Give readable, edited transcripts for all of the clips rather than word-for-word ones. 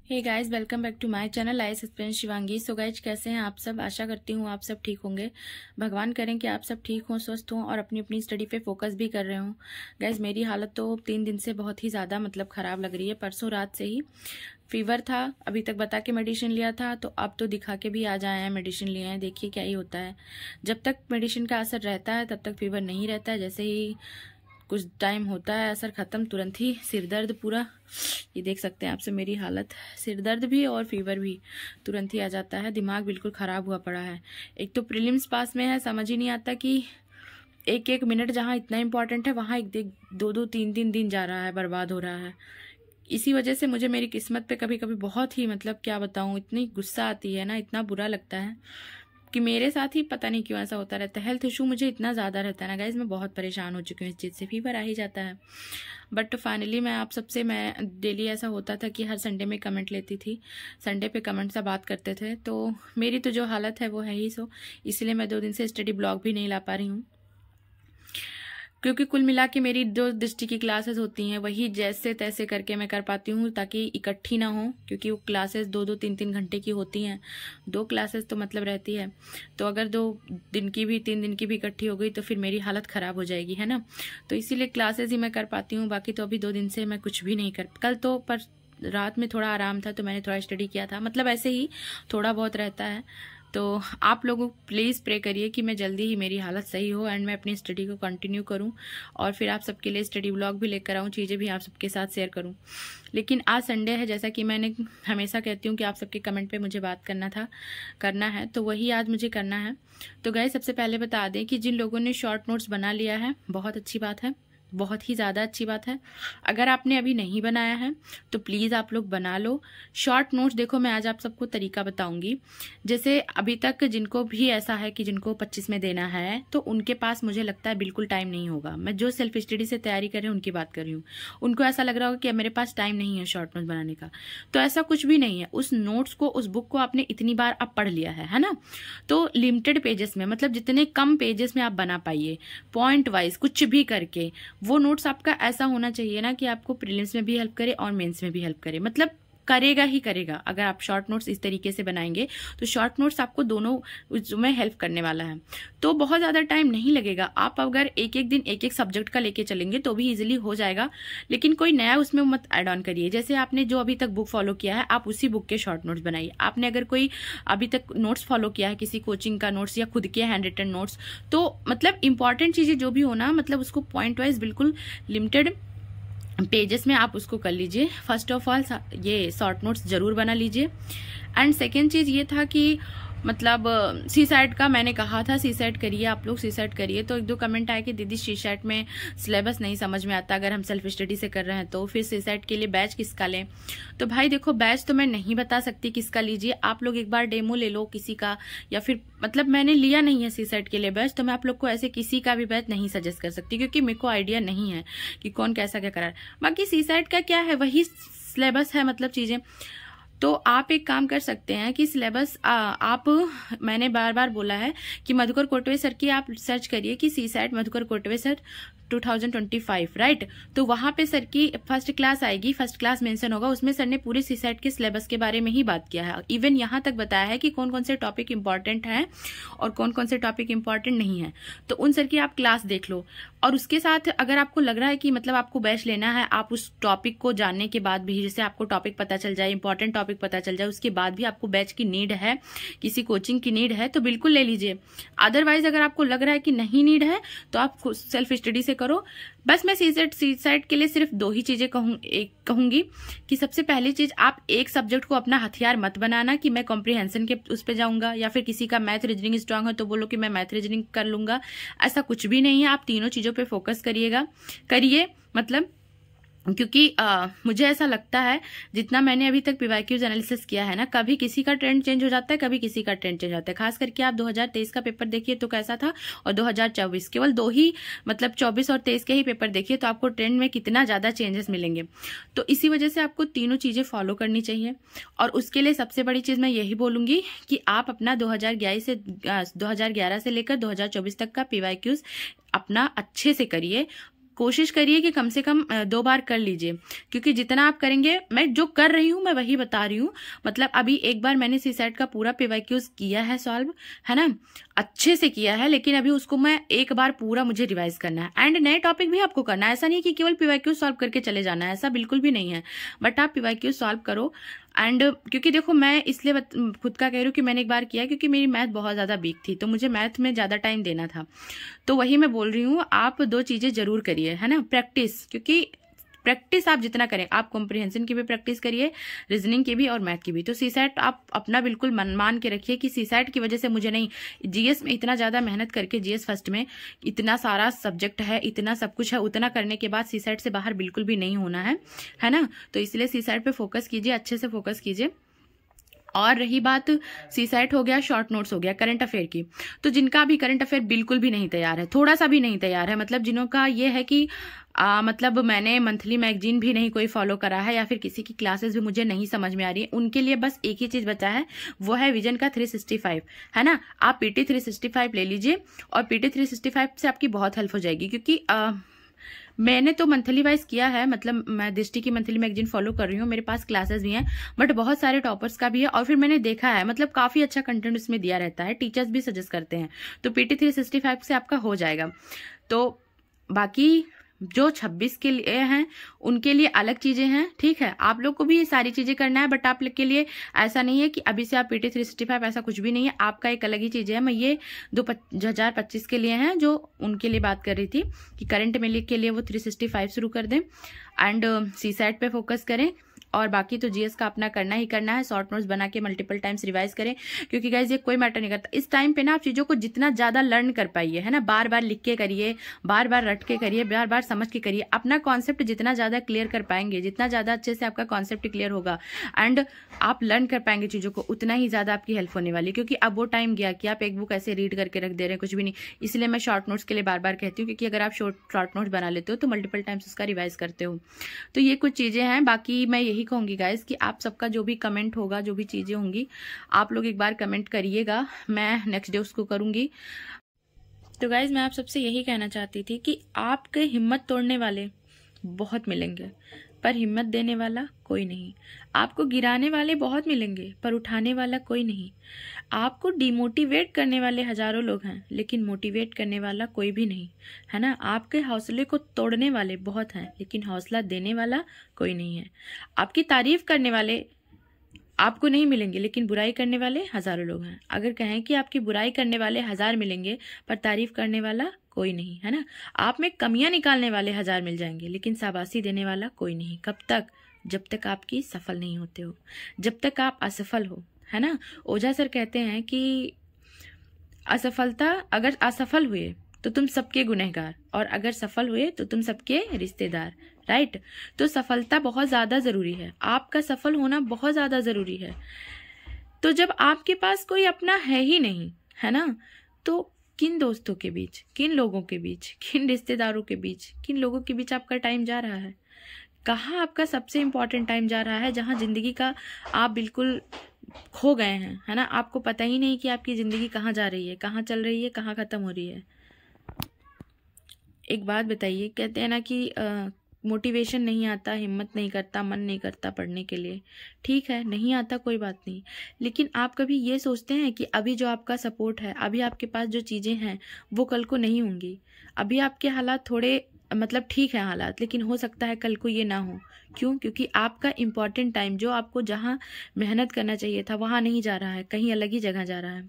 Hey guys, welcome back to my channel IAS aspirant Shivangi. So guys, कैसे हैं आप सब? आशा करती हूँ आप सब ठीक होंगे। भगवान करें कि आप सब ठीक हों, स्वस्थ हों और अपनी अपनी स्टडी पे फोकस भी कर रहे हों। गाइस, मेरी हालत तो 3 दिन से बहुत ही ज़्यादा ख़राब लग रही है। परसों रात से ही फीवर था, अभी तक बता के मेडिसिन लिया था, तो अब तो दिखा के भी आ जाए हैं, मेडिसिन लिए हैं। देखिए क्या ही होता है। जब तक मेडिसिन का असर रहता है तब तक फीवर नहीं रहता है। जैसे ही कुछ टाइम होता है असर खत्म, तुरंत ही सिर दर्द पूरा, ये देख सकते हैं आपसे मेरी हालत, सिर दर्द भी और फीवर भी तुरंत ही आ जाता है। दिमाग बिल्कुल ख़राब हुआ पड़ा है। एक तो प्रीलिम्स पास में है, समझ ही नहीं आता कि एक एक मिनट जहाँ इतना इम्पोर्टेंट है वहाँ एक दो दो तीन तीन दिन जा रहा है, बर्बाद हो रहा है। इसी वजह से मुझे मेरी किस्मत पे कभी कभी बहुत ही क्या बताऊँ, इतनी गुस्सा आती है ना, इतना बुरा लगता है कि मेरे साथ ही पता नहीं क्यों ऐसा होता रहता है। हेल्थ इशू मुझे इतना ज़्यादा रहता है ना गाइज, मैं बहुत परेशान हो चुकी हूँ इस चीज़ से। फीवर आ ही जाता है। बट फाइनली मैं डेली ऐसा होता था कि हर संडे में कमेंट लेती थी, संडे पे कमेंट से बात करते थे। तो मेरी तो जो हालत है वो है ही सो, इसलिए मैं 2 दिन से स्टडी ब्लॉग भी नहीं ला पा रही हूँ, क्योंकि कुल मिला के मेरी जो डिस्ट्रिक्ट की क्लासेस होती हैं वही जैसे तैसे करके मैं कर पाती हूँ, ताकि इकट्ठी ना हो, क्योंकि वो क्लासेस 2-2 3-3 घंटे की होती हैं। 2 क्लासेस तो रहती है, तो अगर 2 दिन की भी 3 दिन की भी इकट्ठी हो गई तो फिर मेरी हालत ख़राब हो जाएगी, है ना। तो इसीलिए क्लासेस ही मैं कर पाती हूँ, बाकी तो अभी 2 दिन से मैं कुछ भी नहीं कर। कल तो पर रात में थोड़ा आराम था तो मैंने थोड़ा स्टडी किया था, ऐसे ही थोड़ा बहुत रहता है। तो आप लोगों प्लीज़ प्रे करिए कि मैं जल्दी ही मेरी हालत सही हो एंड मैं अपनी स्टडी को कंटिन्यू करूं, और फिर आप सबके लिए स्टडी व्लॉग भी लेकर आऊं, चीज़ें भी आप सबके साथ शेयर करूं। लेकिन आज संडे है, जैसा कि मैंने हमेशा कहती हूं कि आप सबके कमेंट पे मुझे बात करना है, तो वही आज मुझे करना है। तो गाइस, सबसे पहले बता दें कि जिन लोगों ने शॉर्ट नोट्स बना लिया है, बहुत अच्छी बात है, बहुत ही ज़्यादा अच्छी बात है। अगर आपने अभी नहीं बनाया है तो प्लीज़ आप लोग बना लो शॉर्ट नोट्स। देखो, मैं आज आप सबको तरीका बताऊंगी। जैसे अभी तक जिनको भी ऐसा है कि जिनको 25 में देना है, तो उनके पास मुझे लगता है बिल्कुल टाइम नहीं होगा। मैं जो सेल्फ स्टडी से तैयारी कर रही हूँ उनकी बात कर रही हूँ। उनको ऐसा लग रहा होगा कि मेरे पास टाइम नहीं है शॉर्ट नोट्स बनाने का, तो ऐसा कुछ भी नहीं है। उस नोट्स को, उस बुक को आपने इतनी बार अब पढ़ लिया है ना, तो लिमिटेड पेजेस में, जितने कम पेजेस में आप बना पाइए, पॉइंट वाइज कुछ भी करके, वो नोट्स आपका ऐसा होना चाहिए ना कि आपको प्रीलिम्स में भी हेल्प करे और मेंस में भी हेल्प करे, करेगा ही करेगा। अगर आप शॉर्ट नोट्स इस तरीके से बनाएंगे तो शॉर्ट नोट्स आपको दोनों में हेल्प करने वाला है। तो बहुत ज़्यादा टाइम नहीं लगेगा। आप अगर एक एक दिन एक एक सब्जेक्ट का लेके चलेंगे तो भी इजीली हो जाएगा, लेकिन कोई नया उसमें मत ऐड ऑन करिए। जैसे आपने जो अभी तक बुक फॉलो किया है, आप उसी बुक के शॉर्ट नोट्स बनाइए। आपने अगर कोई अभी तक नोट्स फॉलो किया है, किसी कोचिंग का नोट्स या खुद के हैंड रिटन नोट्स, तो इंपॉर्टेंट चीज़ें जो भी हो ना, उसको पॉइंट वाइज बिल्कुल लिमिटेड पेजेस में आप उसको कर लीजिए। फर्स्ट ऑफ ऑल ये शॉर्ट नोट्स जरूर बना लीजिए। एंड सेकेंड चीज ये था कि सी सेट का मैंने कहा था, सी सेट करिए, आप लोग सी सेट करिए। तो 1-2 कमेंट आए कि दीदी सी सेट में सिलेबस नहीं समझ में आता अगर हम सेल्फ स्टडी से कर रहे हैं, तो फिर सी सेट के लिए बैच किसका लें। तो भाई देखो, बैच तो मैं नहीं बता सकती किसका लीजिए। आप लोग एक बार डेमो ले लो किसी का, या फिर मैंने लिया नहीं है सी सेट के लिए बैच, तो मैं आप लोग को ऐसे किसी का भी बैच नहीं सजेस्ट कर सकती, क्योंकि मेरे को आइडिया नहीं है कि कौन कैसा क्या करा। बाकी सी सेट का क्या है, वही सिलेबस है, चीजें। तो आप एक काम कर सकते हैं कि सिलेबस मैंने बार बार बोला है कि मधुकर कोटवे सर की आप सर्च करिए कि सी set Madhukar Kotwe sir 2025, right. तो वहां पे सर की फर्स्ट क्लास आएगी, फर्स्ट क्लास मेंशन होगा, उसमें सर ने पूरे सी सेट के सिलेबस के बारे में ही बात किया है। इवन यहाँ तक बताया है कि कौन कौन से टॉपिक इंपॉर्टेंट हैं और कौन कौन से टॉपिक इंपॉर्टेंट नहीं है। तो उन सर की आप क्लास देख लो, और उसके साथ अगर आपको लग रहा है कि आपको बैच लेना है, आप उस टॉपिक को जानने के बाद भी, जैसे आपको टॉपिक पता चल जाए, इंपॉर्टेंट टॉपिक पता चल जाए, उसके बाद भी आपको बैच की नीड है, किसी कोचिंग की नीड है, तो बिल्कुल ले लीजिए। अदरवाइज अगर आपको लग रहा है कि नहीं नीड है तो आप सेल्फ स्टडी से करो। बस मैं सी सेट के लिए सिर्फ 2 ही चीजें कहूंगी कि सबसे पहली चीज, आप एक सब्जेक्ट को अपना हथियार मत बनाना कि मैं कॉम्प्रिहेंशन के उस पे जाऊंगा, या फिर किसी का मैथ रीजनिंग स्ट्रांग है तो बोलो कि मैं मैथ रीजनिंग कर लूंगा। ऐसा कुछ भी नहीं है। आप तीनों चीजों पे फोकस करिए, क्योंकि मुझे ऐसा लगता है, जितना मैंने अभी तक पीवाईक्यूज एनालिसिस किया है ना, कभी किसी का ट्रेंड चेंज हो जाता है, कभी किसी का ट्रेंड चेंज होता है। खास करके आप 2023 का पेपर देखिए तो कैसा था, और 2024, केवल 2 ही 24 और 23 के ही पेपर देखिए तो आपको ट्रेंड में कितना ज्यादा चेंजेस मिलेंगे। तो इसी वजह से आपको तीनों चीजें फॉलो करनी चाहिए। और उसके लिए सबसे बड़ी चीज मैं यही बोलूंगी कि आप अपना 2011 से लेकर 2024 तक का पीवाईक्यूज अपना अच्छे से करिए, कोशिश करिए कि कम से कम 2 बार कर लीजिए, क्योंकि जितना आप करेंगे, मैं जो कर रही हूँ मैं वही बता रही हूँ। मतलब अभी एक बार मैंने सीसेट का पूरा पीवाईक्यूज किया है सॉल्व, है ना, अच्छे से किया है, लेकिन अभी उसको मैं एक बार पूरा मुझे रिवाइज करना है। एंड नए टॉपिक भी आपको करना है, ऐसा नहीं कि केवल पीवाईक्यूज सॉल्व करके चले जाना है, ऐसा बिल्कुल भी नहीं है। बट आप पीवाईक्यूज सॉल्व करो। एंड क्योंकि देखो, मैं इसलिए खुद का कह रही हूँ कि मैंने एक बार किया क्योंकि मेरी मैथ बहुत ज़्यादा वीक थी, तो मुझे मैथ में ज़्यादा टाइम देना था। तो वही मैं बोल रही हूँ, आप 2 चीज़ें जरूर करिए, है ना, प्रैक्टिस। क्योंकि प्रैक्टिस आप जितना करें, आप कॉम्प्रिहेंशन की भी प्रैक्टिस करिए, रीजनिंग की भी और मैथ की भी। तो सीसेट आप अपना बिल्कुल मन मान के रखिए कि सीसेट की वजह से मुझे नहीं, जीएस में इतना ज़्यादा मेहनत करके, जीएस फर्स्ट में इतना सारा सब्जेक्ट है, इतना सब कुछ है, उतना करने के बाद सीसेट से बाहर बिल्कुल भी नहीं होना है ना। तो इसलिए सीसेट पे फोकस कीजिए, अच्छे से फोकस कीजिए। और रही बात, सीसेट हो गया, शॉर्ट नोट्स हो गया, करंट अफेयर की, तो जिनका अभी करंट अफेयर बिल्कुल भी नहीं तैयार है, थोड़ा सा भी नहीं तैयार है, मतलब जिनों का ये है कि मतलब मैंने मंथली मैगजीन भी नहीं कोई फॉलो करा है, या फिर किसी की क्लासेस भी मुझे नहीं समझ में आ रही है, उनके लिए बस एक ही चीज बचा है, वो है विजन का 365, है ना। आप पीटी 365 ले लीजिए, और पीटी 365 से आपकी बहुत हेल्प हो जाएगी। क्योंकि मैंने तो मंथली वाइज किया है, मतलब मैं दृष्टि की मंथली मैगजीन फॉलो कर रही हूँ, मेरे पास क्लासेस भी हैं, बट बहुत सारे टॉपर्स का भी है, और फिर मैंने देखा है, मतलब काफी अच्छा कंटेंट उसमें दिया रहता है, टीचर्स भी सजेस्ट करते हैं, तो पीटी 365 से आपका हो जाएगा। तो बाकी जो 26 के लिए हैं उनके लिए अलग चीजें हैं, ठीक है, आप लोग को भी ये सारी चीजें करना है, बट आप लोग के लिए ऐसा नहीं है कि अभी से आप पीटी 365, ऐसा कुछ भी नहीं है, आपका एक अलग ही चीजें है। मैं ये 2025 के लिए हैं जो उनके लिए बात कर रही थी कि करंट में के लिए वो 365 शुरू कर दें, एंड सीसेट पे फोकस करें, और बाकी तो जीएस का अपना करना ही करना है। शॉर्ट नोट्स बना के मल्टीपल टाइम्स रिवाइज करें, क्योंकि गाइज ये कोई मैटर नहीं करता इस टाइम पे ना, आप चीजों को जितना ज्यादा लर्न कर पाइए, है ना, बार बार लिख के करिए, बार बार रट के करिए, बार बार समझ के करिए, अपना कॉन्सेप्ट जितना ज्यादा क्लियर कर पाएंगे, जितना ज्यादा अच्छे से आपका कॉन्सेप्ट क्लियर होगा एंड आप लर्न कर पाएंगे चीजों को, उतना ही ज्यादा आपकी हेल्प होने वाली। क्योंकि अब वो टाइम गया कि आप एक बुक ऐसे रीड करके रख दे रहे हैं, कुछ भी नहीं। इसलिए मैं शॉर्ट नोट्स के लिए बार बार कहती हूँ, क्योंकि अगर आप शॉर्ट नोट्स बना लेते हो तो मल्टीपल टाइम्स उसका रिवाइज करते हो। तो ये कुछ चीजें हैं। बाकी मैं यही कहूंगी गाइज कि आप सबका जो भी कमेंट होगा, जो भी चीजें होंगी, आप लोग एक बार कमेंट करिएगा, मैं नेक्स्ट डे उसको करूंगी। तो गाइज मैं आप सबसे यही कहना चाहती थी कि आपके हिम्मत तोड़ने वाले बहुत मिलेंगे, पर हिम्मत देने वाला कोई नहीं। आपको गिराने वाले बहुत मिलेंगे, पर उठाने वाला कोई नहीं। आपको डिमोटिवेट करने वाले हजारों लोग हैं, लेकिन मोटिवेट करने वाला कोई भी नहीं, है ना। आपके हौसले को तोड़ने वाले बहुत हैं, लेकिन हौसला देने वाला कोई नहीं है। आपकी तारीफ करने वाले आपको नहीं मिलेंगे, लेकिन बुराई करने वाले हजारों लोग हैं। अगर कहें कि आपकी बुराई करने वाले 1000 मिलेंगे, पर तारीफ करने वाला कोई नहीं, है ना। आप में कमियां निकालने वाले 1000 मिल जाएंगे, लेकिन शाबाशी देने वाला कोई नहीं। कब तक? जब तक आपकी सफल नहीं होते हो, जब तक आप असफल हो, है ना। ओझा सर कहते हैं कि अगर असफल हुए तो तुम सबके गुनहगार, और अगर सफल हुए तो तुम सबके रिश्तेदार, राइट। तो सफलता बहुत ज्यादा जरूरी है, आपका सफल होना बहुत ज्यादा जरूरी है। तो जब आपके पास कोई अपना है ही नहीं, है ना, तो किन दोस्तों के बीच, किन लोगों के बीच, किन रिश्तेदारों के बीच, किन लोगों के बीच आपका टाइम जा रहा है? कहाँ आपका सबसे इंपॉर्टेंट टाइम जा रहा है, जहां जिंदगी का आप बिल्कुल खो गए हैं, है ना। आपको पता ही नहीं कि आपकी जिंदगी कहाँ जा रही है, कहाँ चल रही है, कहाँ खत्म हो रही है। एक बात बताइए, कहते हैं ना कि मोटिवेशन नहीं आता, हिम्मत नहीं करता, मन नहीं करता पढ़ने के लिए। ठीक है, नहीं आता, कोई बात नहीं, लेकिन आप कभी ये सोचते हैं कि अभी जो आपका सपोर्ट है, अभी आपके पास जो चीज़ें हैं, वो कल को नहीं होंगी। अभी आपके हालात थोड़े मतलब ठीक है हालात, लेकिन हो सकता है कल को ये ना हो। क्यों? क्योंकि आपका इम्पॉर्टेंट टाइम, जो आपको जहाँ मेहनत करना चाहिए था वहाँ नहीं जा रहा है, कहीं अलग ही जगह जा रहा है।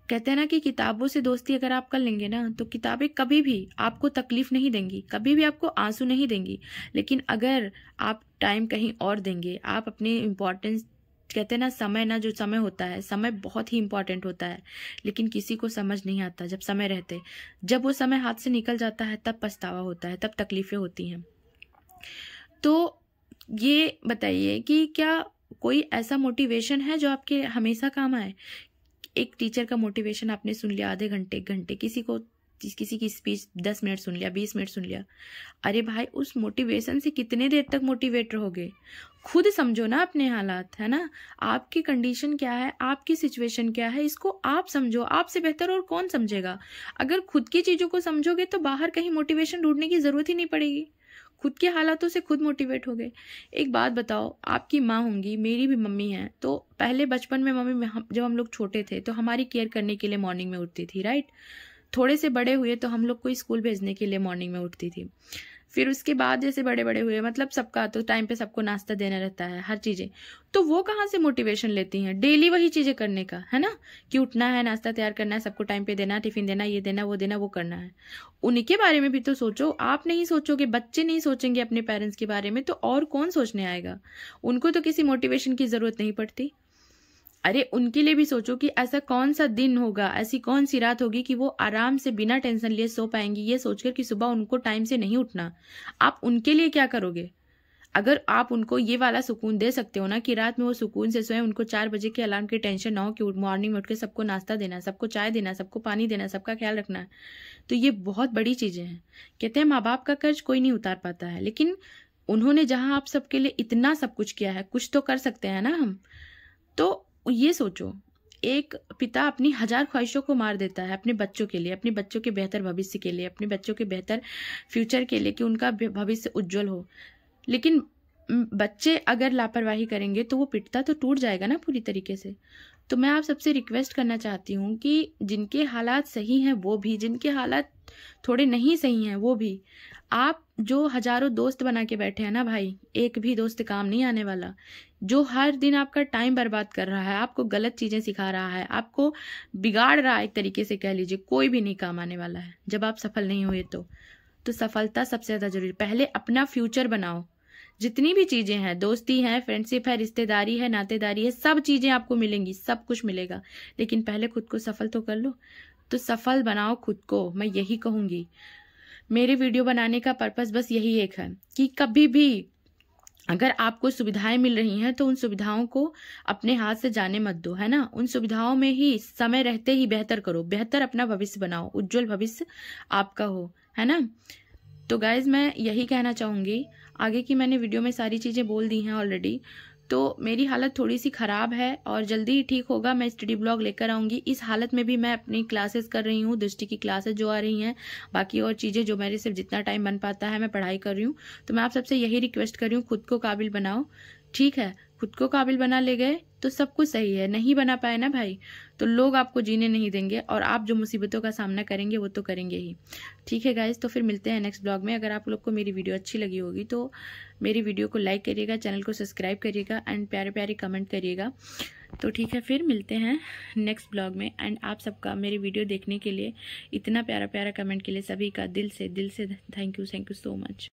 कहते हैं ना कि किताबों से दोस्ती अगर आप कर लेंगे ना, तो किताबें कभी भी आपको तकलीफ नहीं देंगी, कभी भी आपको आंसू नहीं देंगी। लेकिन अगर आप टाइम कहीं और देंगे, आप अपनी इम्पोर्टेंस, कहते हैं ना समय, ना जो समय होता है, समय बहुत ही इंपॉर्टेंट होता है, लेकिन किसी को समझ नहीं आता जब समय रहते। जब वो समय हाथ से निकल जाता है तब पछतावा होता है, तब तकलीफें होती हैं। तो ये बताइए कि क्या कोई ऐसा मोटिवेशन है जो आपके हमेशा काम आए? एक टीचर का मोटिवेशन आपने सुन लिया आधे घंटे, 1 घंटे, किसी की स्पीच 10 मिनट सुन लिया, 20 मिनट सुन लिया। अरे भाई, उस मोटिवेशन से कितने देर तक मोटिवेट रहोगे? खुद समझो ना अपने हालात, है ना। आपकी कंडीशन क्या है, आपकी सिचुएशन क्या है, इसको आप समझो। आपसे बेहतर और कौन समझेगा। अगर खुद की चीजों को समझोगे तो बाहर कहीं मोटिवेशन ढूंढने की जरूरत ही नहीं पड़ेगी, खुद के हालातों से खुद मोटिवेट हो गए। एक बात बताओ, आपकी माँ होंगी, मेरी भी मम्मी है, तो पहले बचपन में मम्मी जब हम लोग छोटे थे तो हमारी केयर करने के लिए मॉर्निंग में उठती थी, राइट। थोड़े से बड़े हुए तो हम लोग को स्कूल भेजने के लिए मॉर्निंग में उठती थी। फिर उसके बाद जैसे बड़े बड़े हुए, मतलब सबका तो टाइम पे सबको नाश्ता देना रहता है, हर चीजें। तो वो कहाँ से मोटिवेशन लेती हैं डेली वही चीजें करने का, है ना, कि उठना है, नाश्ता तैयार करना है, सबको टाइम पे देना, टिफिन देना, ये देना, वो करना है। उनके बारे में भी तो सोचो। आप नहीं सोचोगे, बच्चे नहीं सोचेंगे अपने पेरेंट्स के बारे में, तो और कौन सोचने आएगा। उनको तो किसी मोटिवेशन की जरूरत नहीं पड़ती। अरे उनके लिए भी सोचो कि ऐसा कौन सा दिन होगा, ऐसी कौन सी रात होगी कि वो आराम से बिना टेंशन लिए सो पाएंगी, ये सोचकर कि सुबह उनको टाइम से नहीं उठना। आप उनके लिए क्या करोगे। अगर आप उनको ये वाला सुकून दे सकते हो ना कि रात में वो सुकून से सोए, उनको 4 बजे के अलार्म की टेंशन ना हो कि मॉर्निंग में उठ के सबको नाश्ता देना है, सबको चाय देना है, सबको पानी देना है, सबका ख्याल रखना है, तो ये बहुत बड़ी चीजें हैं। कहते हैं माँ बाप का कर्ज कोई नहीं उतार पाता है, लेकिन उन्होंने जहां आप सबके लिए इतना सब कुछ किया है, कुछ तो कर सकते हैं ना हम। तो ये सोचो, एक पिता अपनी 1000 ख्वाहिशों को मार देता है अपने बच्चों के लिए, अपने बच्चों के बेहतर भविष्य के लिए, अपने बच्चों के बेहतर फ्यूचर के लिए, कि उनका भविष्य उज्जवल हो। लेकिन बच्चे अगर लापरवाही करेंगे तो वो पिटता तो टूट जाएगा ना पूरी तरीके से। तो मैं आप सबसे रिक्वेस्ट करना चाहती हूँ कि जिनके हालात सही हैं वो भी, जिनके हालात थोड़े नहीं सही हैं वो भी, आप जो हजारों दोस्त बना के बैठे हैं ना भाई, एक भी दोस्त काम नहीं आने वाला। जो हर दिन आपका टाइम बर्बाद कर रहा है, आपको गलत चीजें सिखा रहा है, आपको बिगाड़ रहा है, एक तरीके से कह लीजिए, कोई भी नहीं काम आने वाला है जब आप सफल नहीं हुए। तो सफलता सबसे ज्यादा जरूरी। पहले अपना फ्यूचर बनाओ। जितनी भी चीजें हैं, दोस्ती है, फ्रेंडशिप है, रिश्तेदारी है, नातेदारी है, सब चीजें आपको मिलेंगी, सब कुछ मिलेगा, लेकिन पहले खुद को सफल तो कर लो। तो सफल बनाओ खुद को, मैं यही कहूंगी। मेरे वीडियो बनाने का पर्पस बस यही एक है कि कभी भी अगर आपको सुविधाएं मिल रही हैं तो उन सुविधाओं को अपने हाथ से जाने मत दो, है ना। उन सुविधाओं में ही समय रहते ही बेहतर करो, बेहतर अपना भविष्य बनाओ, उज्जवल भविष्य आपका हो, है ना। तो गाइज मैं यही कहना चाहूंगी। आगे की मैंने वीडियो में सारी चीजें बोल दी हैं ऑलरेडी। तो मेरी हालत थोड़ी सी खराब है और जल्दी ही ठीक होगा, मैं स्टडी ब्लॉग लेकर आऊंगी। इस हालत में भी मैं अपनी क्लासेस कर रही हूँ, दृष्टि की क्लासेस जो आ रही हैं, बाकी और चीजें जो मेरे सिर्फ जितना टाइम बन पाता है मैं पढ़ाई कर रही हूँ। तो मैं आप सबसे यही रिक्वेस्ट कर रही हूँ, खुद को काबिल बनाओ, ठीक है। खुद को काबिल बना ले गए तो सब कुछ सही है। नहीं बना पाए ना भाई, तो लोग आपको जीने नहीं देंगे और आप जो मुसीबतों का सामना करेंगे वो तो करेंगे ही। ठीक है गाइज, तो फिर मिलते हैं नेक्स्ट ब्लॉग में। अगर आप लोग को मेरी वीडियो अच्छी लगी होगी तो मेरी वीडियो को लाइक करिएगा, चैनल को सब्सक्राइब करिएगा एंड प्यारे प्यारे कमेंट करिएगा। तो ठीक है, फिर मिलते हैं नेक्स्ट ब्लॉग में। एंड आप सबका मेरी वीडियो देखने के लिए, इतना प्यारा प्यारा कमेंट के लिए सभी का दिल से थैंक यू सो मच।